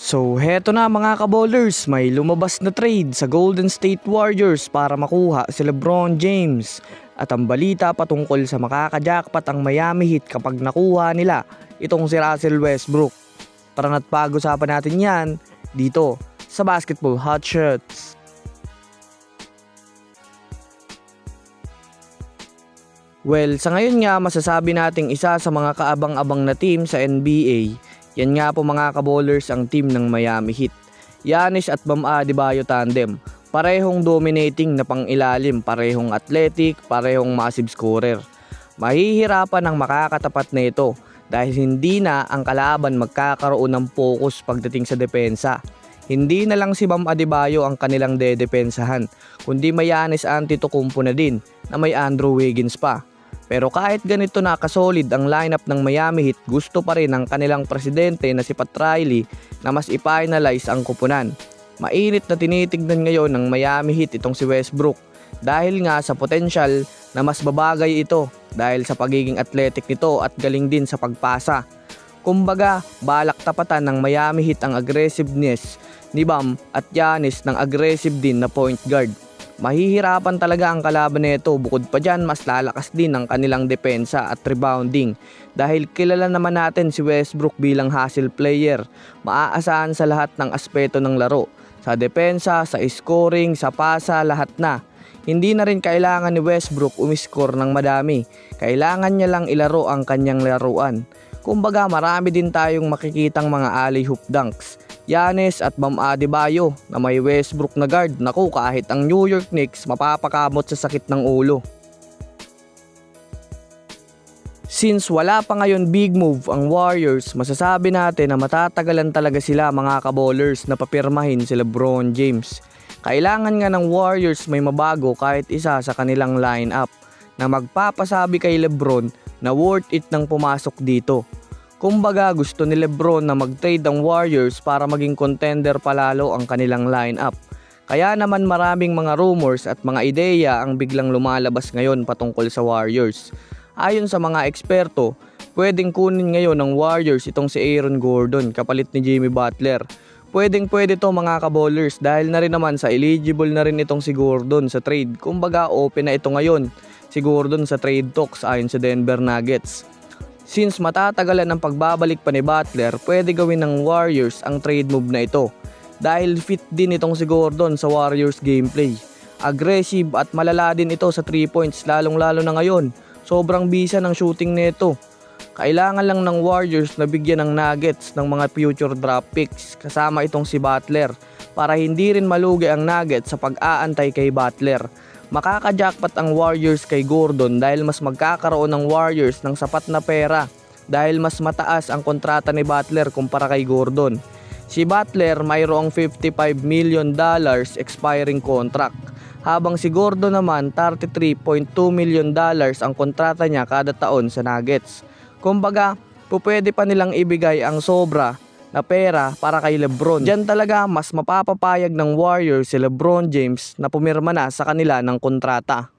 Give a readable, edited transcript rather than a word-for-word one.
So heto na mga kabowlers, may lumabas na trade sa Golden State Warriors para makuha si LeBron James. At ang balita patungkol sa makakajackpot ang Miami Heat kapag nakuha nila itong si Russell Westbrook. Tara na't pag-usapan natin yan dito sa Basketball Hot Shots. Well, sa ngayon nga masasabi nating isa sa mga kaabang-abang na team sa NBA. Yan nga po mga kabowlers ang team ng Miami Heat. Giannis at Bam Adebayo tandem. Parehong dominating na pang-ilalim, parehong athletic, parehong massive scorer. Mahihirapan ang makakatapat na ito dahil hindi na ang kalaban magkakaroon ng focus pagdating sa depensa. Hindi na lang si Bam Adebayo ang kanilang dedepensahan, kundi may Giannis Antetokounmpo na din na may Andrew Wiggins pa. Pero kahit ganito na kasolid ang lineup ng Miami Heat, gusto pa rin ng kanilang presidente na si Pat Riley na mas i-finalize ang kupunan. Mainit na tinitignan ngayon ng Miami Heat itong si Westbrook dahil nga sa potential na mas babagay ito dahil sa pagiging athletic nito at galing din sa pagpasa. Kumbaga, balak tapatan ng Miami Heat ang aggressiveness ni Bam at Giannis ng aggressive din na point guard. Mahihirapan talaga ang kalaban nito, bukod pa dyan mas lalakas din ang kanilang depensa at rebounding dahil kilala naman natin si Westbrook bilang hustle player. Maaasahan sa lahat ng aspeto ng laro, sa depensa, sa scoring, sa pasa, lahat na. Hindi na rin kailangan ni Westbrook umiscore ng madami, kailangan niya lang ilaro ang kanyang laruan. Kumbaga marami din tayong makikitang mga alley-hoop dunks. Giannis at Bam Adebayo na may Westbrook na guard, naku kahit ang New York Knicks mapapakamot sa sakit ng ulo. Since wala pa ngayon big move ang Warriors, masasabi natin na matatagalan talaga sila mga kabowlers na papirmahin si LeBron James. Kailangan nga ng Warriors may mabago kahit isa sa kanilang lineup na magpapasabi kay LeBron na worth it nang pumasok dito. Kumbaga gusto ni LeBron na mag-trade ang Warriors para maging contender palalo ang kanilang lineup. Kaya naman maraming mga rumors at mga ideya ang biglang lumalabas ngayon patungkol sa Warriors. Ayon sa mga eksperto, pwedeng kunin ngayon ng Warriors itong si Aaron Gordon kapalit ni Jimmy Butler. Pwede to mga kabowlers dahil na rin naman sa eligible na rin itong si Gordon sa trade. Kumbaga open na ito ngayon si Gordon sa trade talks ayon sa Denver Nuggets. Since matatagalan ang pagbabalik pa ni Butler, pwede gawin ng Warriors ang trade move na ito dahil fit din itong si Gordon sa Warriors gameplay. Aggressive at malala din ito sa 3 points lalong-lalo na ngayon. Sobrang bisa ng shooting nito. Kailangan lang ng Warriors na bigyan ng Nuggets ng mga future draft picks kasama itong si Butler para hindi rin malugi ang Nuggets sa pag-aantay kay Butler. Makakajackpot ang Warriors kay Gordon dahil mas magkakaroon ng Warriors ng sapat na pera dahil mas mataas ang kontrata ni Butler kumpara kay Gordon. Si Butler mayroong $55 million expiring contract habang si Gordon naman $33.2 million ang kontrata niya kada taon sa Nuggets. Kumbaga, pwede pa nilang ibigay ang sobra na pera para kay LeBron. Diyan talaga mas mapapapayag ng Warriors si LeBron James na pumirma na sa kanila ng kontrata.